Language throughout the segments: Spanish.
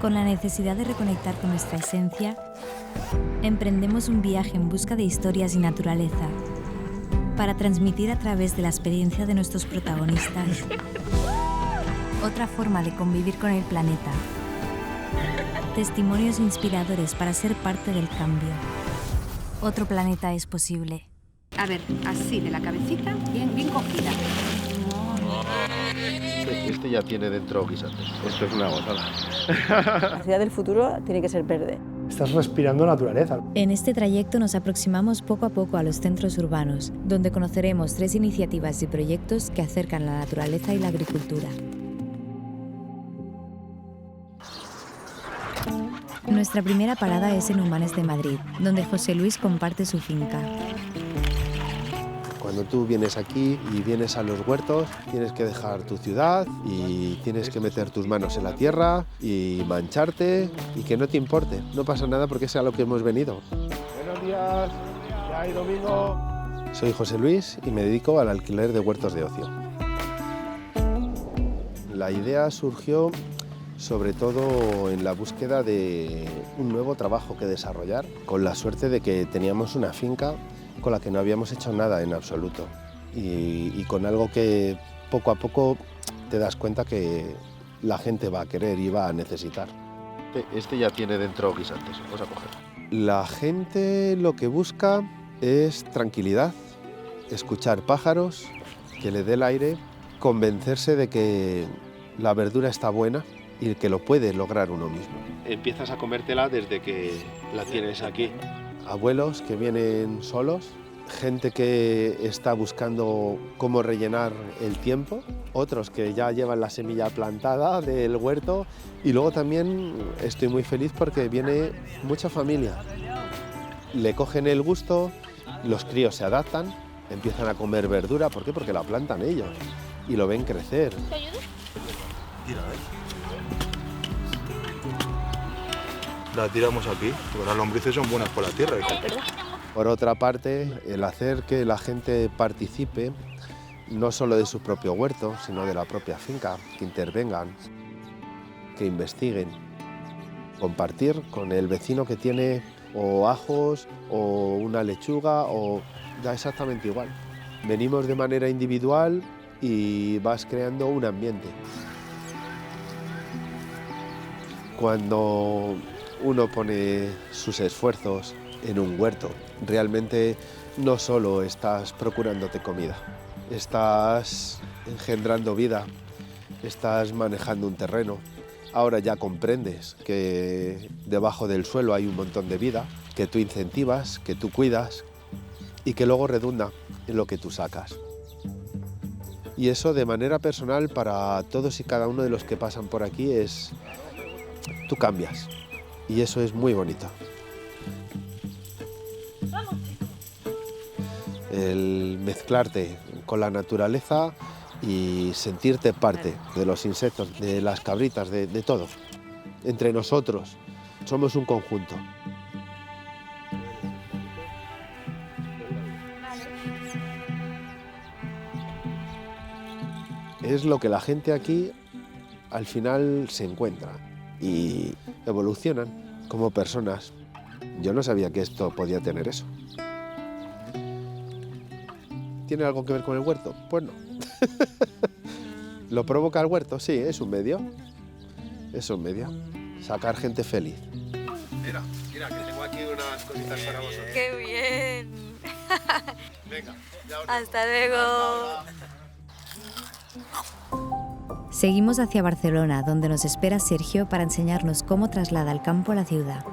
Con la necesidad de reconectar con nuestra esencia, emprendemos un viaje en busca de historias y naturaleza para transmitir a través de la experiencia de nuestros protagonistas otra forma de convivir con el planeta. Testimonios inspiradores para ser parte del cambio. Otro planeta es posible. A ver, así de la cabecita, bien cogida. Este ya tiene dentro guisantes. Esto es una gozada. La ciudad del futuro tiene que ser verde. Estás respirando naturaleza. En este trayecto nos aproximamos poco a poco a los centros urbanos, donde conoceremos 3 iniciativas y proyectos que acercan la naturaleza y la agricultura. Nuestra primera parada es en Humanes de Madrid, donde José Luis comparte su finca. Cuando tú vienes aquí y vienes a los huertos, tienes que dejar tu ciudad y tienes que meter tus manos en la tierra y mancharte y que no te importe. No pasa nada porque es a lo que hemos venido. Buenos días, ya hay domingo. Soy José Luis y me dedico al alquiler de huertos de ocio. La idea surgió sobre todo en la búsqueda de un nuevo trabajo que desarrollar, con la suerte de que teníamos una finca con la que no habíamos hecho nada en absoluto y con algo que poco a poco te das cuenta que la gente va a querer y va a necesitar. Este ya tiene dentro guisantes, vamos a coger. La gente lo que busca es tranquilidad, escuchar pájaros, que le dé el aire, convencerse de que la verdura está buena y que lo puede lograr uno mismo. Empiezas a comértela desde que la tienes aquí. Abuelos que vienen solos, gente que está buscando cómo rellenar el tiempo, otros que ya llevan la semilla plantada del huerto y luego también estoy muy feliz porque viene mucha familia. Le cogen el gusto, los críos se adaptan, empiezan a comer verdura, ¿por qué? Porque la plantan ellos y lo ven crecer. ¿Te ayudo? Tira, La tiramos aquí, porque las lombrices son buenas por la tierra. Por otra parte, el hacer que la gente participe, no solo de su propio huerto, sino de la propia finca, que intervengan, que investiguen, compartir con el vecino que tiene o ajos o una lechuga o da exactamente igual. Venimos de manera individual y vas creando un ambiente. Cuando uno pone sus esfuerzos en un huerto, realmente no solo estás procurándote comida, estás engendrando vida, estás manejando un terreno. Ahora ya comprendes que debajo del suelo hay un montón de vida, que tú incentivas, que tú cuidas y que luego redunda en lo que tú sacas. Y eso de manera personal para todos y cada uno de los que pasan por aquí es, tú cambias. Y eso es muy bonito. El mezclarte con la naturaleza y sentirte parte de los insectos, de las cabritas, de todo. Entre nosotros somos un conjunto. Es lo que la gente aquí al final se encuentra y evolucionan como personas. Yo no sabía que esto podía tener eso. ¿Tiene algo que ver con el huerto? Pues no. ¿Lo provoca el huerto? Sí, es un medio. Es un medio. Sacar gente feliz. Mira, que tengo aquí unas cositas para vosotros. ¡Qué bien! Venga, ya os Hasta luego. Seguimos hacia Barcelona, donde nos espera Sergio para enseñarnos cómo traslada el campo a la ciudad.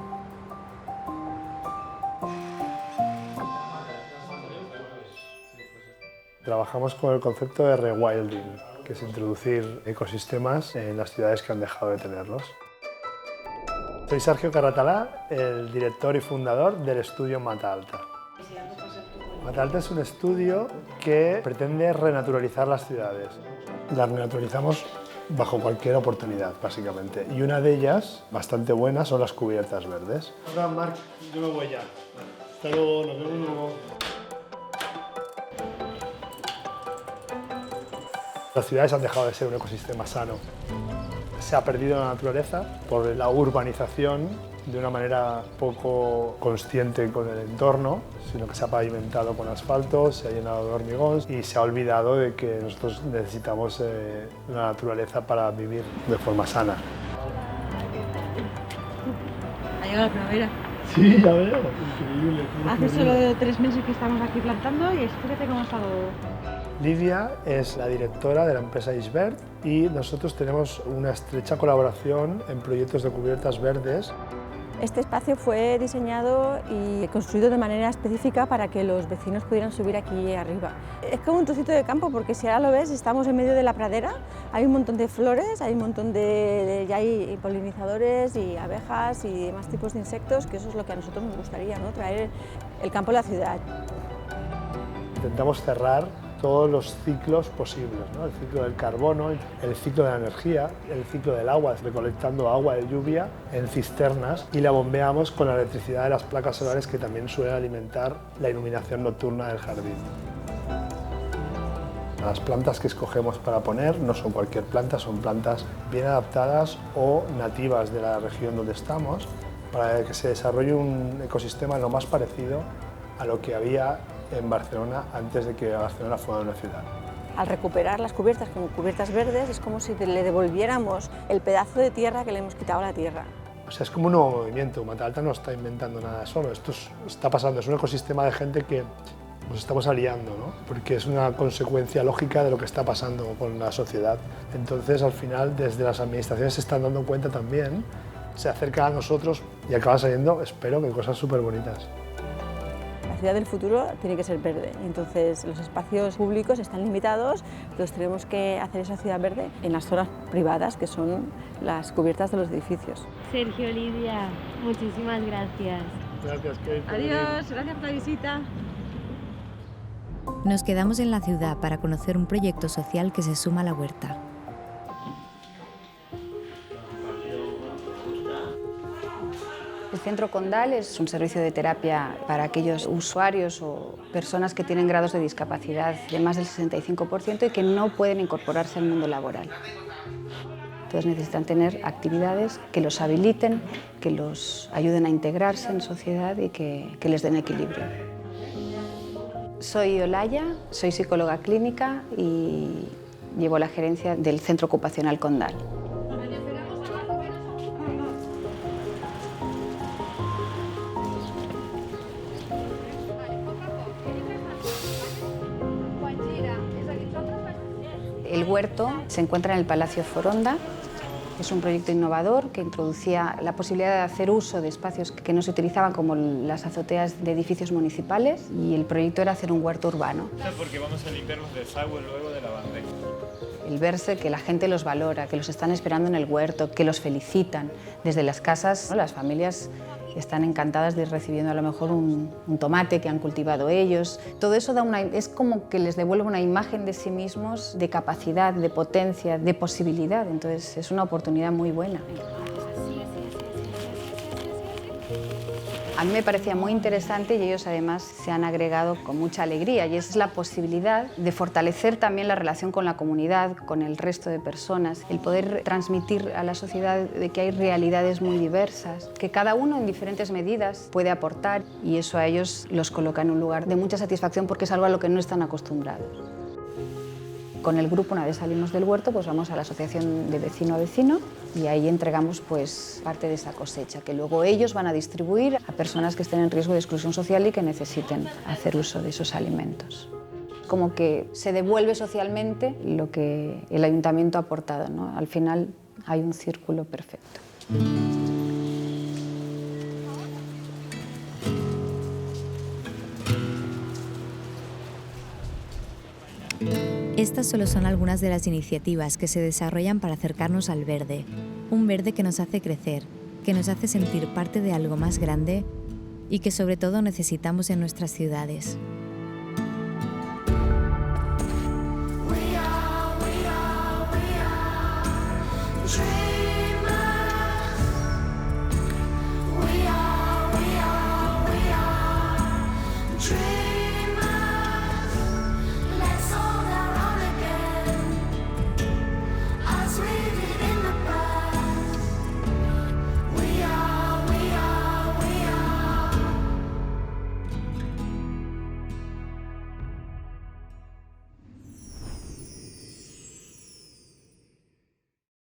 Trabajamos con el concepto de rewilding, que es introducir ecosistemas en las ciudades que han dejado de tenerlos. Soy Sergio Carratalà, el director y fundador del estudio Mata Alta. Mata Alta es un estudio que pretende renaturalizar las ciudades. Las renaturalizamos bajo cualquier oportunidad, básicamente. Y una de ellas, bastante buena, son las cubiertas verdes. Ahora, Marc, yo me voy ya. Hasta luego, nos vemos luego. Las ciudades han dejado de ser un ecosistema sano. se ha perdido la naturaleza por la urbanización de una manera poco consciente con el entorno, sino que se ha pavimentado con asfalto, se ha llenado de hormigón y se ha olvidado de que nosotros necesitamos la naturaleza para vivir de forma sana. Ha llegado la primavera. Sí, ya veo, increíble. Hace solo 3 meses que estamos aquí plantando y fíjate cómo ha estado. Lidia es la directora de la empresa Isvert y nosotros tenemos una estrecha colaboración en proyectos de cubiertas verdes. Este espacio fue diseñado y construido de manera específica para que los vecinos pudieran subir aquí arriba. Es como un trocito de campo porque si ahora lo ves estamos en medio de la pradera, hay un montón de flores, hay un montón ya hay polinizadores y abejas y demás tipos de insectos, que eso es lo que a nosotros nos gustaría, ¿no? Traer el campo a la ciudad. Intentamos cerrar todos los ciclos posibles, ¿no? El ciclo del carbono, el ciclo de la energía, el ciclo del agua, recolectando agua de lluvia en cisternas y la bombeamos con la electricidad de las placas solares que también suelen alimentar la iluminación nocturna del jardín. Las plantas que escogemos para poner no son cualquier planta, son plantas bien adaptadas o nativas de la región donde estamos para que se desarrolle un ecosistema lo más parecido a lo que había en Barcelona antes de que Barcelona fuera una ciudad. Al recuperar las cubiertas como cubiertas verdes es como si le devolviéramos el pedazo de tierra que le hemos quitado a la tierra. O sea, es como un nuevo movimiento. Mata Alta no está inventando nada solo, esto está pasando, es un ecosistema de gente que nos estamos aliando, ¿no? Porque es una consecuencia lógica de lo que está pasando con la sociedad. Entonces, al final, desde las administraciones se están dando cuenta también, se acercan a nosotros y acaban saliendo, espero, que cosas súper bonitas. La ciudad del futuro tiene que ser verde, entonces los espacios públicos están limitados, entonces tenemos que hacer esa ciudad verde en las zonas privadas, que son las cubiertas de los edificios. Sergio, Lidia, muchísimas gracias. Gracias, Kate. Adiós, gracias por la visita. Nos quedamos en la ciudad para conocer un proyecto social que se suma a la huerta. El Centro Condal es un servicio de terapia para aquellos usuarios o personas que tienen grados de discapacidad de más del 65% y que no pueden incorporarse al mundo laboral. Entonces necesitan tener actividades que los habiliten, que los ayuden a integrarse en sociedad y que les den equilibrio. Soy Olaya, soy psicóloga clínica y llevo la gerencia del Centro Ocupacional Condal. El huerto se encuentra en el Palacio Foronda. Es un proyecto innovador que introducía la posibilidad de hacer uso de espacios que no se utilizaban como las azoteas de edificios municipales y el proyecto era hacer un huerto urbano. Porque vamos a limpiar los desagües luego de la bandeja. El verse que la gente los valora, que los están esperando en el huerto, que los felicitan. Desde las casas, ¿no? Las familias están encantadas de ir recibiendo a lo mejor un tomate que han cultivado ellos. Todo eso es como que les devuelve una imagen de sí mismos, de capacidad, de potencia, de posibilidad. Entonces es una oportunidad muy buena. A mí me parecía muy interesante y ellos además se han agregado con mucha alegría y esa es la posibilidad de fortalecer también la relación con la comunidad, con el resto de personas, el poder transmitir a la sociedad de que hay realidades muy diversas, que cada uno en diferentes medidas puede aportar y eso a ellos los coloca en un lugar de mucha satisfacción porque es algo a lo que no están acostumbrados. Con el grupo, una vez salimos del huerto, pues vamos a la asociación de vecino a vecino y ahí entregamos pues, parte de esa cosecha, que luego ellos van a distribuir a personas que estén en riesgo de exclusión social y que necesiten hacer uso de esos alimentos. Como que se devuelve socialmente lo que el ayuntamiento ha aportado, ¿no? Al final hay un círculo perfecto. Estas solo son algunas de las iniciativas que se desarrollan para acercarnos al verde, un verde que nos hace crecer, que nos hace sentir parte de algo más grande y que sobre todo necesitamos en nuestras ciudades.